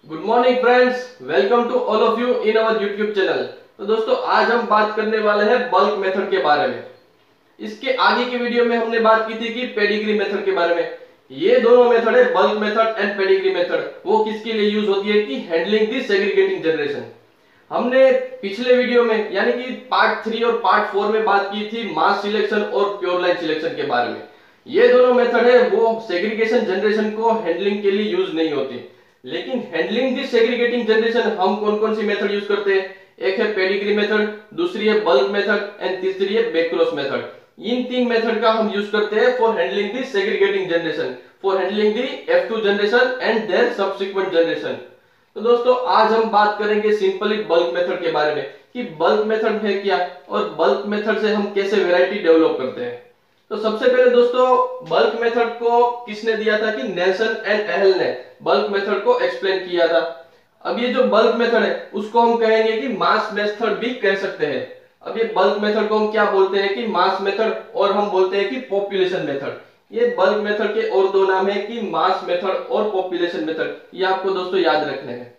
Good morning friends, welcome to all of you in our YouTube channel. तो दोस्तों आज हम बात करने वाले हैं बल्क मेथड के बारे में। इसके आगे की वीडियो में हमने बात की थी कि पेडिग्री मेथड के बारे में। ये दोनों मेथड है, bulk method and pedigree method. वो किसके लिए यूज होती है कि हैंडलिंग दी सेग्रीगेटिंग जनरेशन। हमने पिछले वीडियो में यानी कि पार्ट 3 और पार्ट 4 में बात की थी मास सिलेक्शन और प्योर लाइन सिलेक्शन के बारे में। ये दोनों मेथड है वो सेग्रीगेशन जनरेशन को हैंडलिंग के लिए यूज नहीं होती। लेकिन हैंडलिंग दी सेग्रीगेटिंग जनरेशन हम कौन कौन सी मेथड यूज करते हैं? एक है पेडिग्री मेथड, दूसरी है बल्क मेथड एंड तीसरी है बैकक्रॉस मेथड। इन तीन मेथड का हम यूज करते हैं for handling the segregating generation, for handling the F2 generation and their subsequent generation. तो दोस्तों आज हम बात करेंगे सिंपली बल्क मेथड के बारे में कि बल्क मेथड है क्या और बल्क मेथड से हम कैसे वैरायटी डेवलप करते हैं। तो सबसे पहले दोस्तों बल्क मेथड को किसने दिया था कि नेल्सन एंड एहल ने बल्क मेथड को एक्सप्लेन किया था। अब ये जो बल्क मेथड है उसको हम कहेंगे कि मास मेथड भी कह सकते हैं। अब ये बल्क मेथड को हम क्या बोलते हैं कि मास मेथड, और हम बोलते हैं कि पॉपुलेशन मेथड। ये बल्क मेथड के और दो नाम है कि मास मेथड और पॉपुलेशन मेथड। ये आपको दोस्तों याद रखने हैं।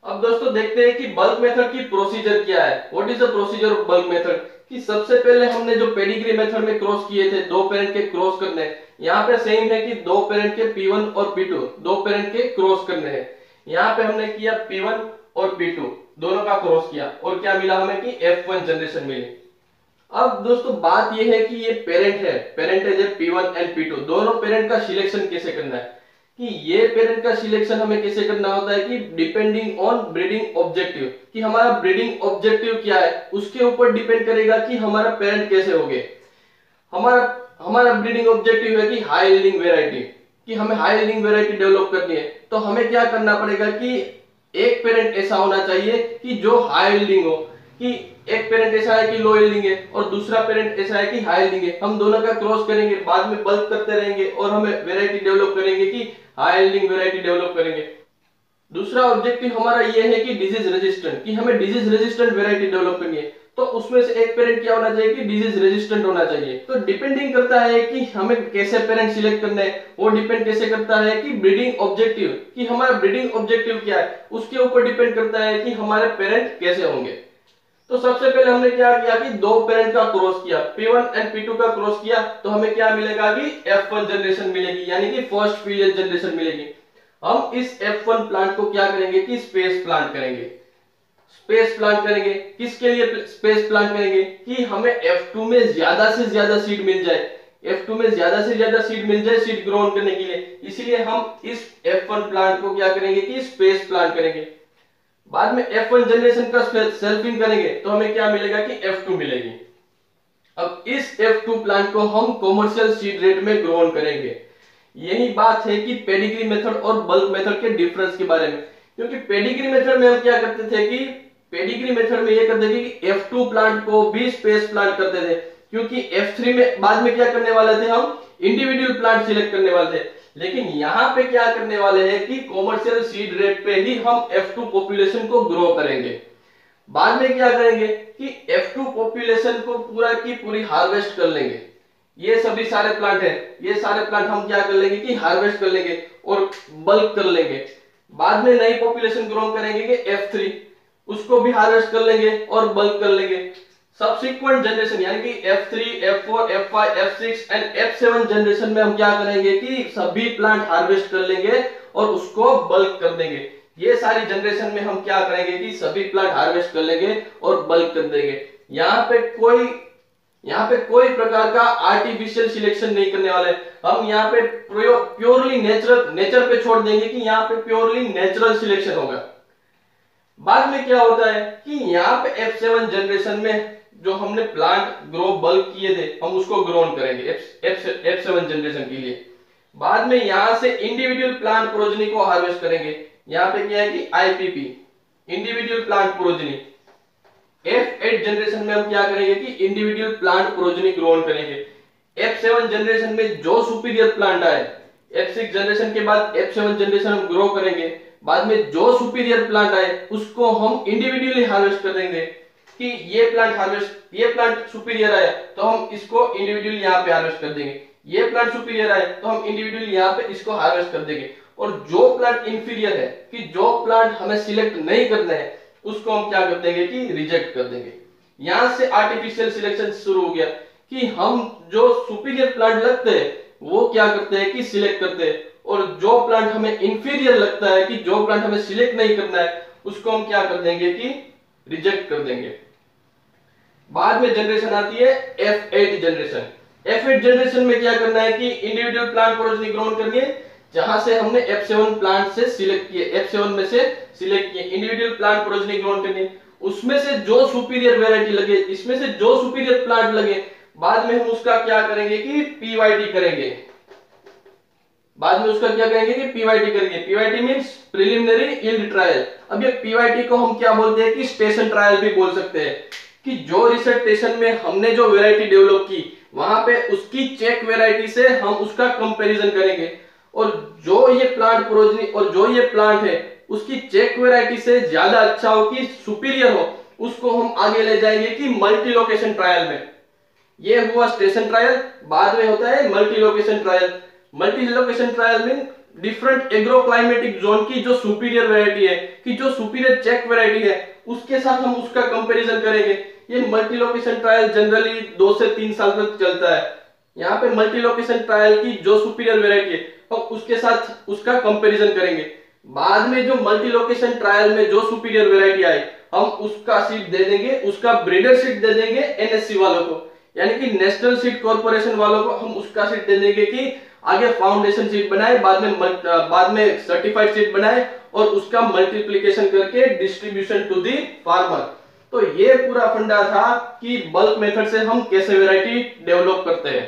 अब दोस्तों देखते हैं कि बल्क मेथड की प्रोसीजर क्या है। What is the procedure of bulk method? कि सबसे पहले हमने जो पेडिग्री मेथड में क्रॉस किए थे, दो पेरेंट के क्रॉस करने, यहाँ पे सेम है कि दो पेरेंट के P1 और P2 दो पेरेंट के क्रॉस करने हैं। यहाँ पे हमने किया P1 और P2 दोनों का क्रॉस किया और क्या मिला हमें कि F1 जनरेशन मिली। अब दोस्तों बात यह है कि ये पेरेंट है जब P1 एंड P2 दोनों पेरेंट का सिलेक्शन कैसे करना है। कि ये पेरेंट का सिलेक्शन हमें कैसे करना होता है कि डिपेंडिंग ऑन ब्रीडिंग ऑब्जेक्टिव, कि हमारा ब्रीडिंग ऑब्जेक्टिव क्या है उसके ऊपर डिपेंड करेगा कि हमारा पेरेंट कैसे होंगे। हमारा ब्रीडिंग ऑब्जेक्टिव है कि हाई यील्डिंग वैरायटी, कि हमें हाई यील्डिंग वैरायटी डेवलप करनी है। तो हमें क्या करना पड़ेगा कि एक पेरेंट ऐसा होना चाहिए कि जो हाई यील्डिंग हो, कि एक पेरेंट ऐसा है कि लो यील्डिंग है और दूसरा पेरेंट ऐसा है कि हाई यील्डिंग है। हम दोनों का क्रॉस करेंगे, बाद में बल्क करते रहेंगे और हमें वैरायटी डेवलप करेंगे कि हाई यील्डिंग वैरायटी डेवलप करेंगे। दूसरा ऑब्जेक्टिव हमारा ये है कि डिजीज रेजिस्टेंट, कि हमें डिजीज रेजिस्टेंट वैरायटी डेवलप करनी है। तो उसमें से एक पेरेंट क्या होना चाहिए कि डिजीज रेजिस्टेंट होना चाहिए। तो डिपेंडिंग करता है कि हमें कैसे पेरेंट सिलेक्ट करने हैं, वो डिपेंड कैसे करता है कि ब्रीडिंग ऑब्जेक्टिव, कि हमारा ब्रीडिंग ऑब्जेक्टिव क्या है उसके ऊपर डिपेंड करता है कि हमारे पेरेंट कैसे होंगे। तो सबसे पहले हमने क्या किया कि दो पेरेंट का क्रॉस किया, P1 एंड P2 का क्रॉस किया, तो हमें क्या मिलेगा कि F1 जनरेशन मिलेगी, यानी कि फर्स्ट फिलियल जनरेशन मिलेगी। हम इस F1 प्लांट को क्या करेंगे कि स्पेस प्लांट करेंगे। स्पेस प्लांट करेंगे किसके लिए स्पेस प्लांट करेंगे? कि हमें F2 में ज्यादा से ज्यादा सीड मिल जाए, F2 में ज्यादा से ज्यादा सीड मिल जाए सीड ग्रोन करने के लिए। इसलिए हम इस F1 प्लांट को क्या करेंगे कि स्पेस प्लांट करेंगे। बाद में F1 जनरेशन का सेल्फिंग करेंगे तो हमें क्या मिलेगा कि F2 मिलेगी। अब इस F2 प्लांट को हम कॉमर्शियल सीड रेट में ग्रोन करेंगे। यही बात है कि पेडिग्री मेथड और बल्क मेथड के डिफरेंस के बारे में। क्योंकि पेडिग्री मेथड में हम क्या करते थे कि पेडिग्री मेथड में ये करते थे कि F2 प्लांट को भी स्पेस प्लांट करते थे, क्योंकि F3 में बाद में क्या करने वाले थे हम इंडिविजुअल प्लांट सिलेक्ट करने वाले थे। लेकिन यहाँ पे क्या करने वाले हैं कि कॉमर्शियल सीड रेट पे ही हम F2 पॉपुलेशन को ग्रो करेंगे। बाद में क्या करेंगे कि F2 पॉपुलेशन को पूरा की पूरी हार्वेस्ट कर लेंगे। ये सभी सारे प्लांट हैं, ये सारे प्लांट हम क्या कर लेंगे कि हार्वेस्ट कर लेंगे और बल्क कर लेंगे। बाद में नई पॉपुलेशन ग्रो करेंगे कि F3, उसको भी हार्वेस्ट कर लेंगे और बल्क कर लेंगे। सब्सिक्वेंट जनरेशन यानी कि F3, F4, F5, F6 and F7 generation में हम क्या करेंगे कि सभी प्लांट हार्वेस्ट कर लेंगे और उसको बल्क कर देंगे। ये सारी जनरेशन में हम क्या करेंगे कि सभी प्लांट हार्वेस्ट कर लेंगे और बल्क कर देंगे। यहाँ पे कोई प्रकार का आर्टिफिशियल सिलेक्शन नहीं करने वाले। हम यहाँ पे प्योरली नेचर पे छोड़ देंगे कि यहाँ पे प्योरली नेचुरल सिलेक्शन होगा। बाद में क्या होता है कि यहाँ पे F7 जनरेशन में जो हमने प्लांट ग्रो बल्क किए थे हम उसको ग्रोन करेंगे F7 जनरेशन के लिए। बाद में यहां से इंडिविजुअल प्लांट प्रोजनी को हार्वेस्ट करेंगे। यहाँ पे क्या है कि IPP individual plant progeny. F8 generation में हम क्या करेंगे कि इंडिविजुअल प्लांट प्रोजनी ग्रोन करेंगे। F7 जनरेशन में जो सुपीरियर प्लांट आए, F6 जनरेशन के बाद F7 जनरेशन हम ग्रो करेंगे। बाद में जो सुपीरियर प्लांट आए उसको हम इंडिविजुअली हार्वेस्ट कर देंगे कि ये प्लांट सुपीरियर आया तो हम इसको इंडिविजुअली यहाँ पे हार्वेस्ट कर देंगे। ये प्लांट सुपीरियर आए तो हम इंडिविजुअली यहाँ पे इसको हार्वेस्ट कर देंगे। और जो प्लांट इंफीरियर है, कि जो प्लांट हमें सिलेक्ट नहीं करना है, उसको हम क्या कर देंगे कि रिजेक्ट कर देंगे। यहां से आर्टिफिशियल सिलेक्शन शुरू हो गया कि हम जो सुपीरियर प्लांट लगते हैं वो क्या करते हैं कि सिलेक्ट करते हैं, और जो प्लांट हमें इंफीरियर लगता है, कि जो प्लांट हमें सिलेक्ट नहीं करना है, उसको हम क्या कर देंगे कि रिजेक्ट कर देंगे। बाद में जनरेशन आती है F8 जनरेशन। F8 जनरेशन में क्या करना है कि इंडिविजुअल प्लांट प्रोजेनी ग्रोन करनी है, जहां से हमने F7 प्लांट से सिलेक्ट किए, F7 में से सिलेक्ट किए इंडिविजुअल प्लांट प्रोजेनी ग्रोन करनी है। उसमें से जो सुपीरियर वैरायटी लगे, इसमें से जो सुपीरियर प्लांट लगे, बाद में हम उसका क्या करेंगे कि PYT करेंगे। बाद में उसका क्या करेंगे कि PYT करेंगे। PYT means preliminary yield trial. अब ये PYT को हम क्या बोलते हैं कि स्टेशन ट्रायल भी बोल सकते हैं, कि जो रिसर्च स्टेशन में हमने जो वैरायटी डेवलप की, वहां पे उसकी चेक वैरायटी से हम उसका कंपैरिजन करेंगे, और जो ये प्लांट प्रोजेनी और जो ये प्लांट है उसकी चेक वैरायटी से ज्यादा अच्छा हो, कि सुपीरियर हो, उसको हम आगे ले जाएंगे कि मल्टी लोकेशन ट्रायल में। ये हुआ स्टेशन ट्रायल। बाद में होता है multi location trial. Multi location trial में डिफरेंट एग्रो क्लाइमेटिक जोन की जो सुपीरियर वैरायटी है, कि जो सुपीरियर चेक वैरायटी है, उसके साथ हम उसका कंपैरिजन करेंगे। ये मल्टी लोकेशन ट्रायल जनरली 2 से 3 साल तक चलता है। यहाँ पे मल्टी लोकेशन ट्रायल की जो सुपीरियर वैरायटी है हम उसके साथ उसका कंपैरिजन करेंगे। बाद में जो मल्टी लोकेशन ट्रायल में जो सुपीरियर वैरायटी आई, हम उसका सीड दे देंगे, उसका ब्रीडर सीड दे देंगे NSC वालों को, यानी कि नेशनल सीड कॉर्पोरेशन वालों को हम उसका सीड दे देंगे कि आगे फाउंडेशन सीड बनाए, बाद में सर्टिफाइड सीड बनाए, और उसका मल्टीप्लिकेशन करके डिस्ट्रीब्यूशन टू दी फार्मर। तो ये पूरा फंडा था कि बल्क मेथड से हम कैसे वैरायटी डेवलप करते हैं।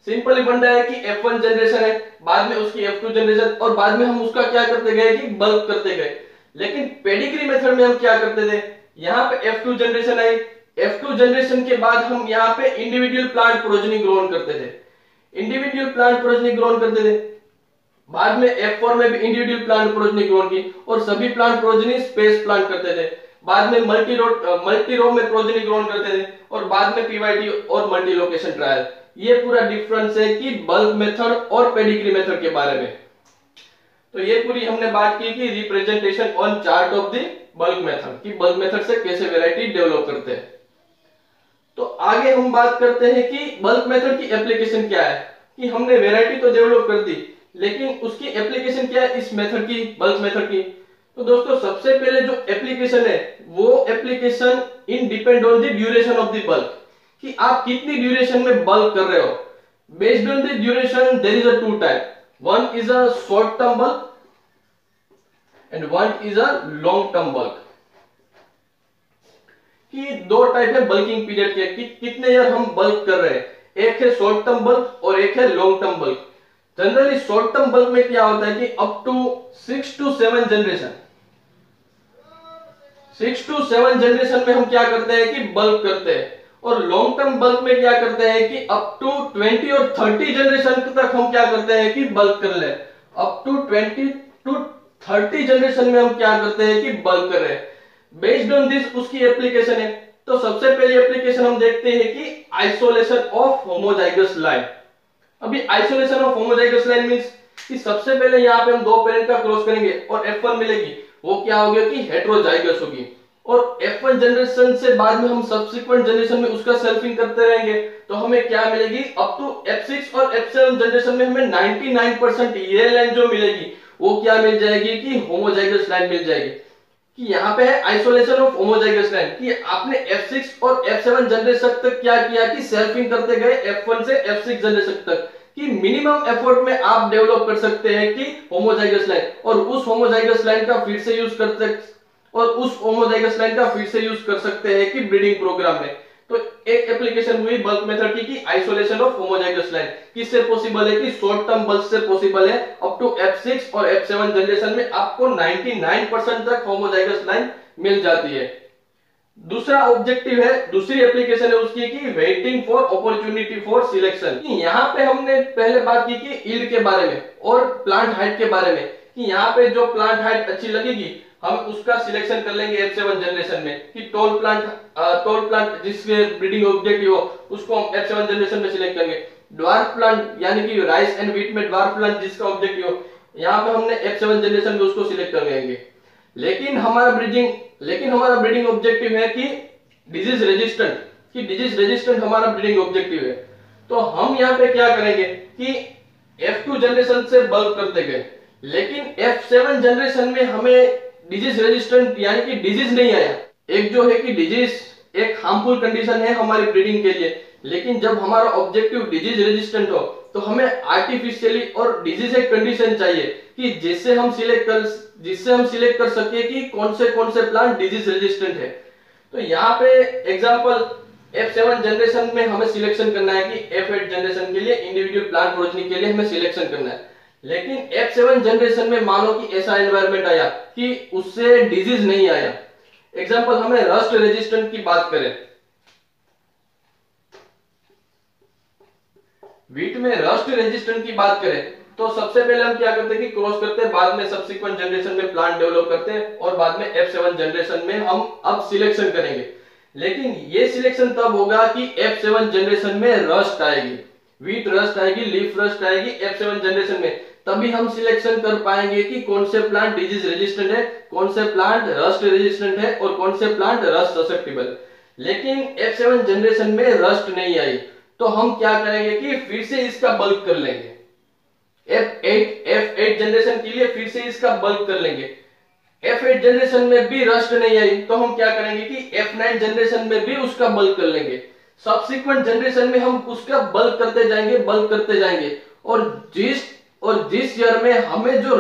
सिंपली फंडा है कि F1 जनरेशन है, बाद में उसकी F2 जनरेशन, और बाद में हम उसका क्या करते गए कि बल्क करते गए। लेकिन पेडिग्री मेथड में हम क्या करते थे, यहाँ पे F2 जनरेशन आई, F2 जनरेशन के बाद हम यहाँ पे इंडिविजुअल प्लांट प्रोजेनी ग्रोन करते थे, इंडिविजुअल प्लांट प्रोजेनी ग्रोन करते थे। बाद में F4 में भी इंडिविजुअल प्लांट प्रोजेनी ग्रोन की, और सभी प्लांट प्रोजेनी स्पेस प्लांट करते थे। बाद में मल्टी रो में प्रोजेनी ग्रोन करते थे, और बाद में PYT और मल्टी लोकेशन ट्रायल। ये पूरा डिफरेंस है कि बल्क मेथड और पेडिग्री मेथड के बारे में। तो ये पूरी हमने बात की कि representation on chart of the bulk method, कि बल्क मेथड से कैसे वैरायटी डेवलप करते हैं। तो आगे हम बात करते हैं कि बल्क मेथड की एप्लीकेशन क्या है, कि हमने वैरायटी तो डेवलप कर दी, लेकिन उसकी एप्लीकेशन क्या है इस मेथड की, बल्क मेथड की। तो दोस्तों सबसे पहले जो एप्लीकेशन है वो application in depend on the duration of the bulk, कि आप कितनी ड्यूरेशन में बल्क कर रहे हो। Based on the duration there is a two type, one is a short term bulk and one is a long term bulk. कि दो type है बल्किंग पीरियड के, कि कितने ईयर हम बल्क कर रहे हैं। एक है शॉर्ट टर्म बल्क और एक है long term bulk. Generally short term bulk में क्या होता है कि up to 6 to 7 generation, 6 to 7 generation में हम क्या करते हैं कि बल्क करते हैं, और लॉन्ग टर्म बल्क में क्या करते हैं कि अप टू 20 और 30 जनरेशन तक हम क्या करते हैं कि बल्क कर ले। अप टू 20 to 30 जनरेशन में हम क्या करते हैं कि बल्क कर रहे हैं। बेस्ड ऑन दिस उसकी एप्लीकेशन है। तो सबसे पहली एप्लीकेशन हम देखते हैं कि आइसोलेशन ऑफ होमोजाइगस लाइन। अभी isolation of homozygous line means कि सबसे पहले यहाँ पे हम दो पेरेंट का क्रॉस करेंगे और F1 मिलेगी, वो क्या हो गया कि हेटेरोजाइगस होगी, और F1 जनरेशन से बाद में हम सब्सिक्वेंट जनरेशन में उसका सेल्फिंग करते रहेंगे, तो हमें क्या मिलेगी अप टू F6 और F7 जनरेशन में हमें 99% ये लाइन जो मिलेगी वो क्या मिल जाएगी कि होमोजाइगस लाइन मिल जाएगी। कि यहाँ पे है आइसोलेशन ऑफ होमोजाइगस लाइन, कि आपने F6 और F7 जनरेशन तक क्या किया कि सेल्फिंग करते गए F1 से F6 जनरेशन तक, कि मिनिमम एफर्ट में आप डेवलप कर सकते हैं कि होमोजाइगस लाइन, और उस होमोजाइगस लाइन का फिर से यूज कर सकते हैं कि ब्रीडिंग प्रोग्राम में। तो एक एप्लीकेशन हुई बल्क मेथड की कि आइसोलेशन ऑफ होमोजाइगस लाइन। किससे पॉसिबल है कि शॉर्ट टर्म बल्क से पॉसिबल है। अप टू F6 और F7 जनरेशन में आपको 99% तक होमोजाइगस लाइन मिल जाती है। दूसरा ऑब्जेक्टिव है, दूसरी एप्लीकेशन है उसकी कि waiting for opportunity for selection. यहाँ पे हमने पहले बात की कि यील्ड के बारे में और प्लांट हाइट के बारे में, कि यहाँ पे जो प्लांट हाइट अच्छी लगेगी हम उसका सिलेक्शन कर लेंगे F7 जनरेशन में, कि टॉल प्लांट जिसके ब्रीडिंग ऑब्जेक्टिव हो उसको हम F7 जनरेशन में सिलेक्ट करेंगे। ड्वार्फ प्लांट यानी कि राइस एंड व्हीट में ड्वार्फ प्लांट जिसका ऑब्जेक्टिव हो यहाँ पे हमने F7 जनरेशन में उसको सिलेक्ट कर लेंगे। लेकिन हमारा ब्रीडिंग ऑब्जेक्टिव है कि डिजीज रेजिस्टेंट हमारा ब्रीडिंग ऑब्जेक्टिव है। तो हम यहाँ पे क्या करेंगे कि F2 जनरेशन से बल्क करते गए, लेकिन F7 जनरेशन में हमें डिजीज रेजिस्टेंट यानी कि डिजीज नहीं आया। एक जो है कि डिजीज एक हार्मफुल कंडीशन है हमारी ब्रीडिंग के लिए, लेकिन जब हमारा ऑब्जेक्टिव डिजीज रेजिस्टेंट हो तो हमें आर्टिफिशियली और डिजीज एक कंडीशन चाहिए कि जिससे हम सिलेक्ट कर सके कि कौन से प्लांट डिजीज रेजिस्टेंट है। तो यहाँ पे एग्जांपल F7 जनरेशन में हमें सिलेक्शन करना है कि F8 जनरेशन के लिए इंडिविजुअल प्लांट प्रोजेनी के लिए हमें सिलेक्शन करना है। लेकिन F7 जनरेशन में मानो कि ऐसा एनवायरनमेंट आया कि उससे डिजीज नहीं आया। एग्जांपल हमें रस्ट रेजिस्टेंट की बात करें, वीट में रस्ट रेजिस्टेंट की बात करें तो सबसे पहले हम क्या करते हैं कि क्रॉस करते हैं, बाद में सब्सिक्वेंट जनरेशन में प्लांट डेवलप करते हैं और बाद में F7 जनरेशन में हम अब सिलेक्शन करेंगे। लेकिन ये सिलेक्शन तब होगा कि F7 जनरेशन में रस्ट आएगी, वीट रस्ट आएगी, लीफ रस्ट आएगी F7 जनरेशन में, तभी हम सिलेक्शन कर पाएंगे कि कौन से प्लांट डिजीज रेजिस्टेंट है, कौन से प्लांट रस्ट रेजिस्टेंट है और कौन से प्लांट रस्ट ससेप्टिबल। लेकिन F7 जनरेशन में रस्ट नहीं आई तो हम क्या करेंगे कि फिर से इसका बल्क कर लेंगे। F8 जनरेशन के लिए फिर से इसका बल्क कर लेंगे। F8 जनरेशन में भी रस्ट नहीं आई तो हम क्या करेंगे कि F9 जनरेशन में भी उसका बल्क कर लेंगे। सब्सिक्वेंट जनरेशन में हम उसका बल्क करते जाएंगे और जिस ईयर में हमें जो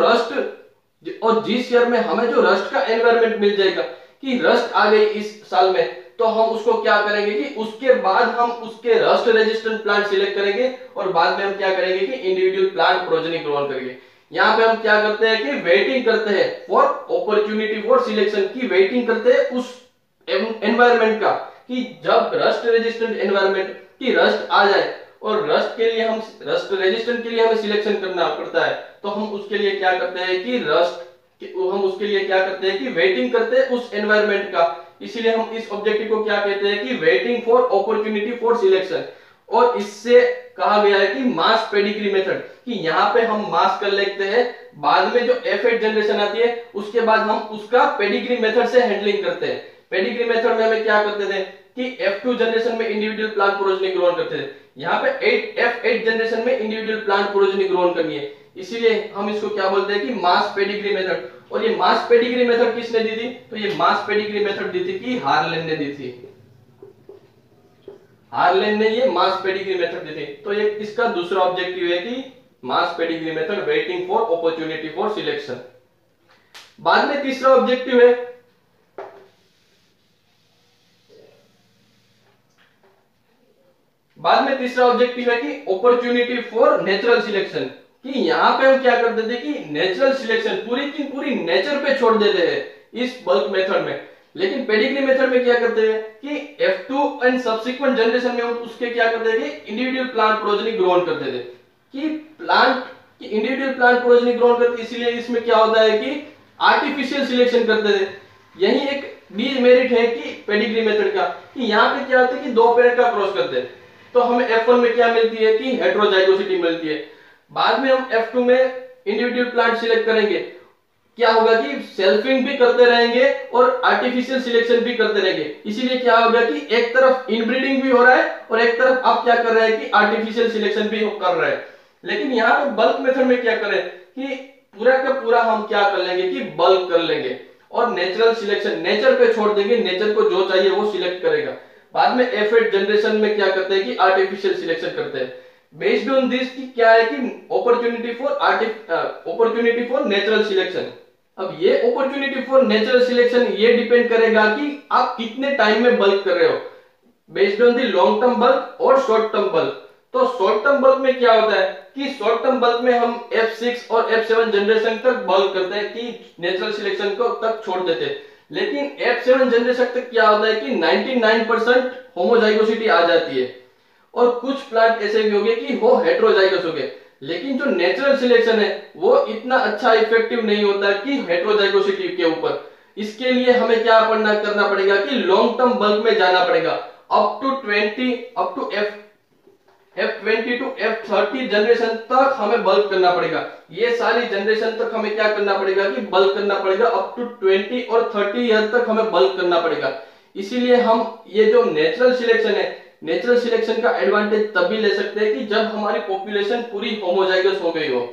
रस्ट का एनवायरनमेंट मिल जाएगा कि रस्ट आ गई इस साल में, तो हम उसको क्या करेंगे कि उसके बाद हम उसके रस्ट रेजिस्टेंट प्लांट सिलेक्ट करेंगे और बाद में हम क्या करेंगे कि इंडिविजुअल प्लांट प्रोजेनी ग्रोन करेंगे। यहाँ पे हम क्या करते हैं कि वेटिंग करते हैं फॉर अपॉर्चुनिटी फॉर सिलेक्शन की, वेटिंग करते हैं उस एनवायरनमेंट का कि जब रस्ट रेजिस्टेंट एनवायरनमेंट की रस्ट आ जाए और रस्ट रेजिस्टेंट के लिए हमें सिलेक्शन करना पड़ता है, तो हम उसके लिए क्या करते हैं कि वेटिंग करते हैं उस एनवायरनमेंट का। इसीलिए हम इस ऑब्जेक्टिव को क्या कहते हैं कि waiting for opportunity for selection. और इससे कहा गया है कि मास पेडिग्री मेथड, कि यहाँ पे हम मास कर लेते हैं, बाद में जो F8 जनरेशन आती है उसके बाद हम उसका पेडिग्री मेथड से हैंडलिंग करते हैं। पेडिग्री मेथड में हमें क्या करते थे कि F2 जनरेशन में इंडिविजुअल प्लांट प्रोजेनी ग्रोन करते थे, यहाँ पे F8 जनरेशन में इंडिविजुअल प्लांट प्रोजेनी ग्रोन करनी है, इसीलिए हम इसको क्या बोलते हैं कि मास पेडिग्री मेथड। और ये मास पेडिग्री मेथड किसने दी थी? तो ये मास पेडिग्री मेथड दी थी कि हार्लेन ने दी थी। हार्लेन ने ये मास पेडिग्री मेथड दी थी। तो ये इसका दूसरा ऑब्जेक्टिव है कि mass pedigree method, waiting for opportunity for selection. बाद में तीसरा ऑब्जेक्टिव है कि अपॉर्चुनिटी फॉर नेचुरल सिलेक्शन, कि यहाँ पे हम क्या करते थे कि नेचुरल सिलेक्शन पूरी की पूरी नेचर पे छोड़ देते हैं इस बल्क मेथड में। लेकिन पेडिग्री मेथड में क्या करते हैं कि F2 एंड सब्सिक्वेंट जनरेशन में हम उसके क्या करते थे कि इंडिविजुअल प्लांट प्रोजेनी ग्रोन करते थे, कि इंडिविजुअल प्लांट प्रोजेनी ग्रोन करते, इसीलिए इसमें क्या होता है कि आर्टिफिशियल सिलेक्शन करते थे। यही एक डीमेरिट है कि पेडिग्री मेथड का, कि यहाँ पे क्या होता है कि दो पेयर का क्रॉस करते हैं तो हमें F1 में क्या मिलती है कि हेटेरोजाइगोसिटी मिलती है। बाद में हम F2 में इंडिविजुअल प्लांट सिलेक्ट करेंगे, क्या होगा कि सेल्फिंग भी करते रहेंगे और आर्टिफिशियल सिलेक्शन भी करते रहेंगे। इसीलिए क्या होगा कि एक तरफ इनब्रीडिंग भी हो रहा है और एक तरफ आप क्या कर रहे हैं कि आर्टिफिशियल सिलेक्शन भी कर रहे हैं। लेकिन यहाँ पे बल्क मेथड में क्या करें कि पूरा का पूरा हम क्या कर लेंगे कि बल्क कर लेंगे और नेचुरल सिलेक्शन नेचर पे छोड़ देंगे, नेचर को जो चाहिए वो सिलेक्ट करेगा। बाद में F8 जनरेशन में क्या करते हैं कि आर्टिफिशियल सिलेक्शन करते हैं। बेस्ड ऑन दिस की क्या है कि अपॉर्चुनिटी फॉर नेचुरल सिलेक्शन। अब ये अपॉर्चुनिटी फॉर नेचुरल सिलेक्शन ये डिपेंड करेगा कि आप कितने टाइम में बल्क कर रहे हो, based on the long term bulk और शॉर्ट टर्म बल्क। तो शॉर्ट टर्म बल्क में क्या होता है कि शॉर्ट टर्म बल्क में हम F6 और F7 जनरेशन तक बल्क करते हैं कि नेचुरल सिलेक्शन को तक छोड़ देते हैं। लेकिन F7 जनरेशन तक क्या होता है कि 99% होमोजाइगोसिटी आ जाती है और कुछ प्लांट ऐसे भी हो गए कि वो हेटेरोजाइगस हो गए। लेकिन जो नेचुरल सिलेक्शन है वो इतना अच्छा इफेक्टिव नहीं होता कि हेटेरोजाइगोसिटी के ऊपर। इसके लिए हमें क्या करना पड़ेगा कि लॉन्ग टर्म बल्क में जाना पड़ेगा, up to F20 to F30 generation तक हमें बल्क करना पड़ेगा। ये सारी जनरेशन तक हमें क्या करना पड़ेगा कि बल्क करना पड़ेगा। अप टू 20 और 30 ईयर तक हमें बल्क करना पड़ेगा। इसीलिए हम ये जो नेचुरल सिलेक्शन है, नेचुरल सिलेक्शन का एडवांटेज तभी ले सकते हैं कि जब हमारी पॉपुलेशन पूरी होमोजाइगस हो गई हो।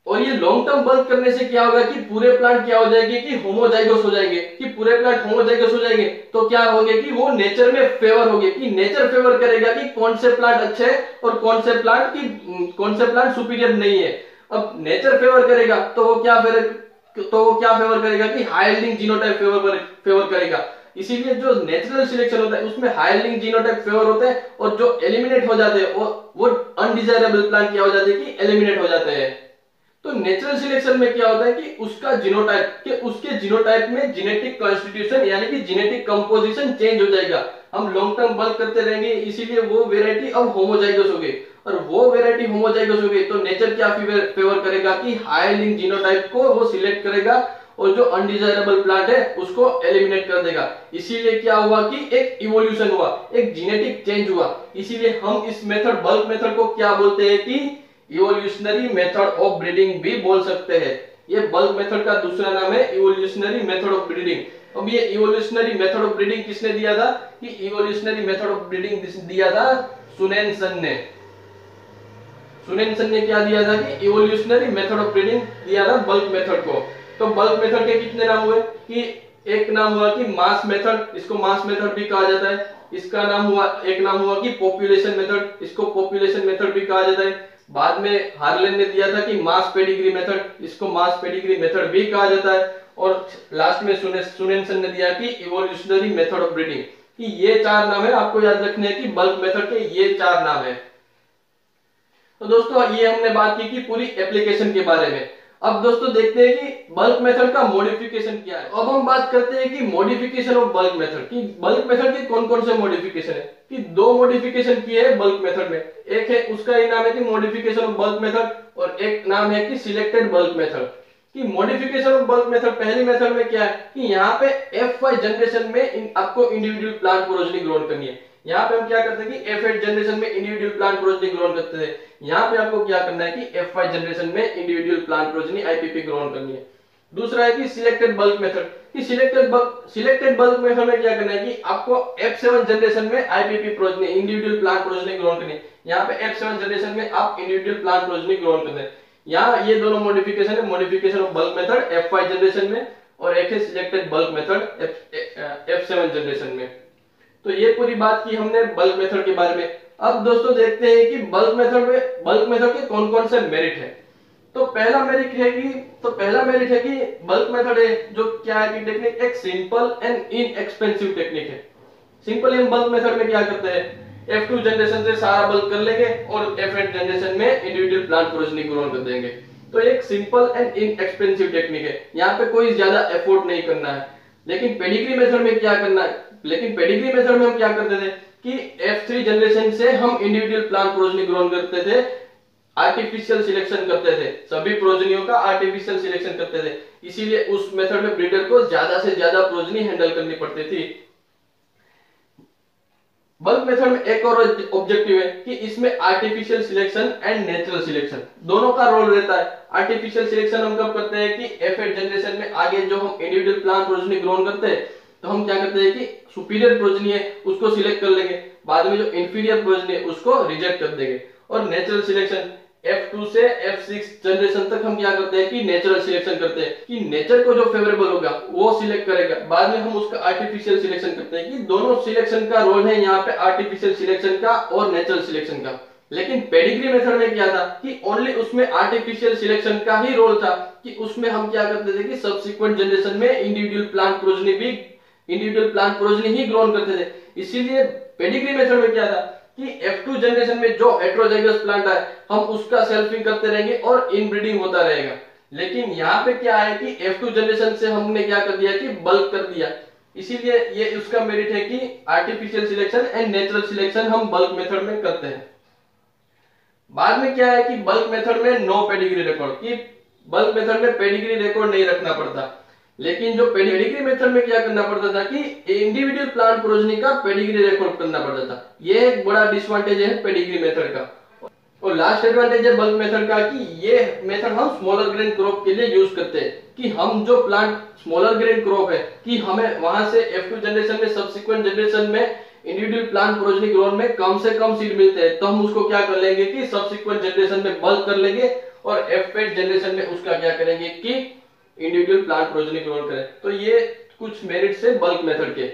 और ये लॉन्ग टर्म बल्क करने से क्या होगा कि पूरे प्लांट क्या हो जाएंगे कि होमोजाइगस हो जाएंगे। कि पूरे प्लांट होमोजाइगस हो जाएंगे तो क्या होगा कि वो नेचर में फेवर होंगे, कि नेचर फेवर करेगा कि कौन से प्लांट अच्छे हैं और कौन से प्लांट सुपीरियर नहीं है। अब नेचर फेवर करेगा तो वो क्या फेवर करेगा कि हाई यील्डिंग जीनोटाइप फेवर करेगा। इसीलिए जो नेचुरल सिलेक्शन होता है उसमें हाई यील्डिंग जीनोटाइप फेवर होते हैं और जो एलिमिनेट हो जाते हैं वो अनडिजायरेबल प्लांट क्या हो जाते हैं कि एलिमिनेट हो जाते हैं। तो नेचुरल सिलेक्शन में क्या होता है कि उसके जीनोटाइप में जेनेटिक कॉन्स्टिट्यूशन यानी कि जेनेटिक कंपोजिशन चेंज हो जाएगा। हम लॉन्ग टर्म बल्क करते रहेंगे, इसीलिए वो वेराइटी अब होमोजाइगस हो गई। और वो वेराइटी होमोजाइगस हो गई तो नेचर क्या फेवर करेगा कि हाई यील्डिंग जीनोटाइप को वो सिलेक्ट करेगा और जो अनडिजायरेबल प्लांट है उसको एलिमिनेट कर देगा। इसीलिए क्या हुआ कि एक इवोल्यूशन हुआ, एक जेनेटिक चेंज हुआ। इसीलिए हम इस मेथड बल्क मेथड को क्या बोलते हैं कि इवोल्यूशनरी मेथड ऑफ ब्रीडिंग भी बोल सकते हैं। ये बल्क मेथड का दूसरा नाम है इवोल्यूशनरी मेथड ऑफ ब्रीडिंग। अब ये इवोल्यूशनरी मेथड ऑफ ब्रीडिंग किसने दिया था कि इवोल्यूशनरी मेथड ऑफ ब्रीडिंग दिया था सुनेनसन ने। सुनेनसन ने क्या दिया था कि इवोल्यूशनरी मेथड ऑफ ब्रीडिंग दिया था बल्क मेथड को। तो बल्क मेथड के कितने नाम हुए कि एक नाम हुआ कि मास मेथड, इसको मास मेथड भी कहा जाता है। इसका एक नाम हुआ कि पॉपुलेशन मेथड, इसको पॉपुलेशन मेथड भी कहा जाता है। बाद में हार्लेन ने दिया था कि मास पेडिग्री मेथड, इसको मास पेडिग्री मेथड भी कहा जाता है। और लास्ट में सुनेनसन ने दिया कि इवोल्यूशनरी मेथड ऑफ ब्रीडिंग। कि ये चार नाम है, आपको याद रखने हैं कि बल्क मेथड के ये चार नाम है। तो दोस्तों ये हमने बात की पूरी एप्लीकेशन के बारे में। अब दोस्तों देखते हैं कि बल्क मेथड का मॉडिफिकेशन क्या है। अब हम बात करते हैं कि मॉडिफिकेशन ऑफ बल्क मेथड, कि बल्क मेथड के कौन कौन से मॉडिफिकेशन है। कि दो मॉडिफिकेशन किए हैं बल्क मेथड में। एक है उसका ही नाम है कि मॉडिफिकेशन ऑफ बल्क मेथड और एक नाम है कि सिलेक्टेड बल्क मेथड। कि मॉडिफिकेशन ऑफ बल्क मेथड, पहली मेथड में क्या है कि यहाँ पे F5 जनरेशन में आपको इंडिविजुअल प्लांट प्रोजेनी ग्रोन करनी है। यहाँ पे हम क्या करते हैं कि F8 जनरेशन में इंडिविजुअल प्लांट प्रोजेनी ग्रोन करते थे। यहाँ पे आपको क्या करना है कि F5 जनरेशन में individual plant progeny IPP grown करनी है। दूसरा है कि सिलेक्टेड बल्क मेथड, कि सिलेक्टेड बल्क मेथड में क्या करना है कि आपको F7 जनरेशन में IPP progeny individual plant progeny grown करनी है। यहाँ पे F7 जनरेशन में आप इंडिविजुअल प्लांट प्रोजेनी ग्रोन करते हैं। यहाँ ये दोनों मॉडिफिकेशन है, modification of bulk method F5 generation में और एक है selected bulk method F7 generation में। तो ये पूरी बात की हमने बल्क मेथड के बारे में। अब दोस्तों देखते हैं कि बल्क मेथड के कौन कौन से मेरिट है। तो पहला मेरिट है कि बल्क मेथड है जो क्या है कि टेक्निक एक सिंपल एंड इनएक्सपेंसिव टेक्निक है। सिंपल हम बल्क मेथड में क्या करते हैं, F2 जनरेशन से सारा बल्क कर लेंगे और F8 जनरेशन में इंडिविजुअल प्लांट प्रोजेनी ग्रोन कर देंगे। तो एक सिंपल एंड इनएक्सपेंसिव टेक्निक है, यहाँ पे कोई ज्यादा एफर्ट नहीं करना है। लेकिन पेडिग्री मेथड में क्या करना है, पेडिग्री मेथड में हम क्या करते थे कि F3 जनरेशन से हम इंडिविजुअल प्लांट प्रोजेनी ग्रोन करते थे, आर्टिफिशियल सिलेक्शन करते थे, सभी प्रोजेनियों का आर्टिफिशियल सिलेक्शन करते थे। इसीलिए उस मेथड में ब्रीडर को ज्यादा से ज्यादा प्रोजेनी हैंडल करनी पड़ती थी। बल्क मेथड में एक और ऑब्जेक्टिव है कि इसमें artificial selection and natural selection दोनों का रोल रहता है। आर्टिफिशियल सिलेक्शन हम कब करते हैं कि F8 जनरेशन में आगे जो हम इंडिविजुअल प्लांट प्रोजेनी ग्रोन करते हैं तो हम क्या करते हैं कि सुपीरियर प्रोजेनी है उसको सिलेक्ट कर लेंगे, बाद में जो इंफीरियर प्रोजेनी है उसको रिजेक्ट कर देंगे। और नेचुरल सिलेक्शन F2 से F6 जनरेशन तक हम क्या करते हैं कि नेचुरल सिलेक्शन करते हैं कि नेचर को जो फेवरेबल होगा वो सिलेक्ट करेगा, बाद में हम उसका आर्टिफिशियल सिलेक्शन करते हैं। कि दोनों सिलेक्शन का रोल है यहाँ पे, आर्टिफिशियल सिलेक्शन का और नेचुरल सिलेक्शन का। लेकिन पेडिग्री मेथड में क्या था कि ओनली उसमें आर्टिफिशियल सिलेक्शन का ही रोल था कि उसमें हम क्या करते थे कि सब्सिक्वेंट जनरेशन में इंडिविजुअल प्लांट प्रोजेनी ही ग्रोन करते थे। इसीलिए पेडिग्री मेथड में क्या था कि F2 जनरेशन में जो हेटेरोजाइगस प्लांट है हम उसका सेल्फिंग करते रहेंगे और इनब्रीडिंग होता रहेगा। लेकिन यहाँ पे क्या है कि F2 जनरेशन से हमने क्या कर दिया कि बल्क कर दिया। इसीलिए ये उसका मेरिट है कि artificial selection and natural selection हम बल्क मेथड में करते हैं। बाद में क्या है कि बल्क मेथड में नो पेडिग्री रिकॉर्ड, कि बल्क मेथड में पेडिग्री रिकॉर्ड नहीं रखना पड़ता। लेकिन जो पेडिग्री मेथड में क्या करना पड़ता था कि इंडिविजुअल प्लांट प्रोजेनी का पेडिग्री रिकॉर्ड करना पड़ता था। ये एक बड़ा डिसएडवांटेज है पेडिग्री मेथड का। और लास्ट एडवांटेज है बल्क मेथड का कि ये मेथड हम स्मॉलर ग्रेन क्रॉप के लिए यूज करते हैं कि हम जो प्लांट स्मॉलर ग्रेन क्रॉप है कि हमें वहां से F2 जनरेशन में सब्सिक्वेंट जनरेशन में इंडिविजुअल प्लांट प्रोजेनी ग्रोथ में कम से कम सीड मिलते हैं, तो हम उसको क्या कर लेंगे कि सब्सिक्वेंट जनरेशन में बल्क कर लेंगे और F8 जनरेशन में उसका क्या करेंगे कि इंडिविजुअल प्लांट प्रोजेनी ग्रोथ करें। तो ये कुछ मेरिट्स है बल्क मेथड के।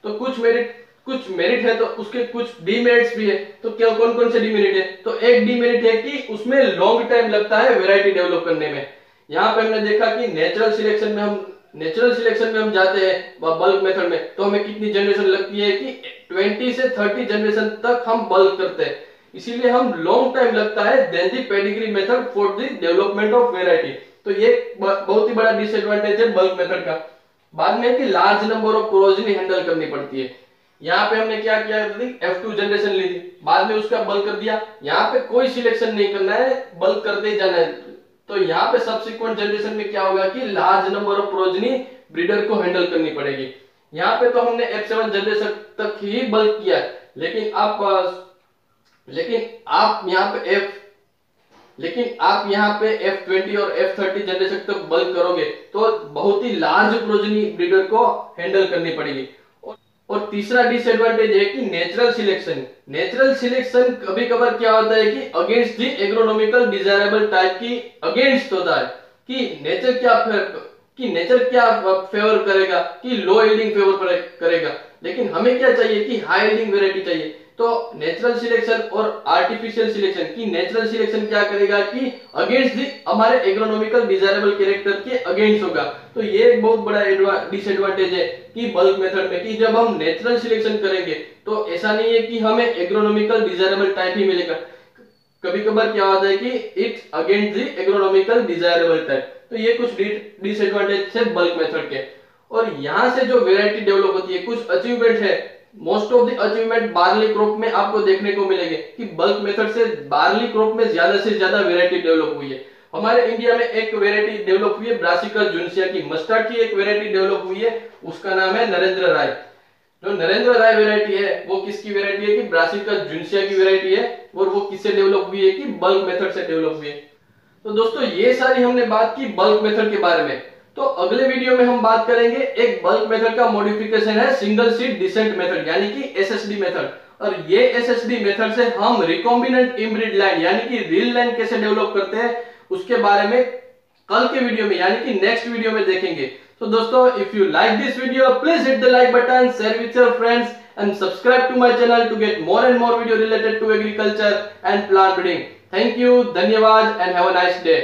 तो कुछ मेरिट है तो उसके कुछ डीमेरिट्स भी है। तो क्या कौन कौन से डीमेरिट है? तो एक डीमेरिट है कि उसमें लॉन्ग टाइम लगता है वैरायटी डेवलप करने में। यहाँ पे हमने देखा कि नेचुरल सिलेक्शन में हम जाते हैं बल्क मेथड में, तो हमें कितनी जनरेशन लगती है कि 20 से 30 जनरेशन तक हम बल्क करते हैं, इसीलिए हम लॉन्ग टाइम लगता है then the pedigree method for the development of variety. तो ये बहुत ही बड़ा डिसएडवांटेज है बल्क मेथड का। बाद में कि large number of progeny handle करनी पड़ती है। यहाँ पे हमने क्या किया थी, F2 जनरेशन ली थी, बाद में उसका बल्क कर दिया। यहाँ पे कोई सिलेक्शन नहीं करना है, बल्क करते ही जाना है। तो यहाँ पे सब्सिक्वेंट जनरेशन में क्या होगा कि large number of progeny breeder को हैंडल करनी पड़ेगी। यहाँ पे तो हमने F7 जनरेशन तक ही बल्क किया, लेकिन आप यहाँ पे F20 और F30 जनरेशन तक बल्क करोगे तो बहुत ही लार्ज प्रोजेनी ब्रीडर को हैंडल करनी पड़ेगी। और तीसरा डिसएडवांटेज है कि नेचुरल सिलेक्शन कभी कभार क्या होता है कि against the agronomical desirable type की अगेंस्ट होता है कि नेचर क्या फेवर करेगा कि लो यील्डिंग फेवर करेगा, लेकिन हमें क्या चाहिए कि हाई यील्डिंग वैरायटी चाहिए। तो नेचुरल सिलेक्शन और आर्टिफिशियल सिलेक्शन की नेचुरल सिलेक्शन क्या करेगा कि अगेंस्ट दी हमारे एग्रोनॉमिकल डिजायरेबल कैरेक्टर के अगेंस्ट होगा। तो ये एक बहुत बड़ा डिसएडवांटेज है कि बल्क मेथड में कि जब हम नेचुरल सिलेक्शन करेंगे तो ऐसा नहीं है कि हमें एग्रोनॉमिकल डिजायरेबल टाइप ही मिलेगा, कभी कभार क्या होता है कि it's against the agronomical desirable type. तो ये कुछ डिसएडवांटेज है बल्क मेथड के। और यहाँ से जो वैरायटी डेवलप होती है, कुछ अचीवमेंट है, most of the achievement barley crop में आपको देखने को मिलेंगे कि बल्क मेथड से बार्ली क्रॉप में ज्यादा से ज्यादा वैरायटी डेवलप हुई है। हमारे इंडिया में एक वैरायटी डेवलप हुई है ब्रासिका जुनसिया की, मस्टर्ड की एक वैरायटी डेवलप हुई है, उसका नाम है नरेंद्र राय। जो नरेंद्र राय वैरायटी है वो किसकी वैरायटी है कि ब्रासिका जुनसिया की वैरायटी है, और वो किससे डेवलप हुई है कि बल्क मेथड से डेवलप हुई है। तो दोस्तों ये सारी हमने बात की बल्क मेथड के बारे में। तो अगले वीडियो में हम बात करेंगे एक बल्क मेथड का मॉडिफिकेशन है सिंगल सीड डिसेंट मेथड यानी कि SSD मेथड। और ये SSD मेथड से हम रिकॉम्बिनेंट इनब्रीड लाइन यानी कि रील लाइन कैसे डेवलप करते हैं उसके बारे में कल के वीडियो में यानी कि नेक्स्ट वीडियो में देखेंगे। तो दोस्तों if you like this video please hit the like button, share with your friends and subscribe to my channel to get more and more video related to agriculture and plant breeding. Thank you, धन्यवाद and have a nice day.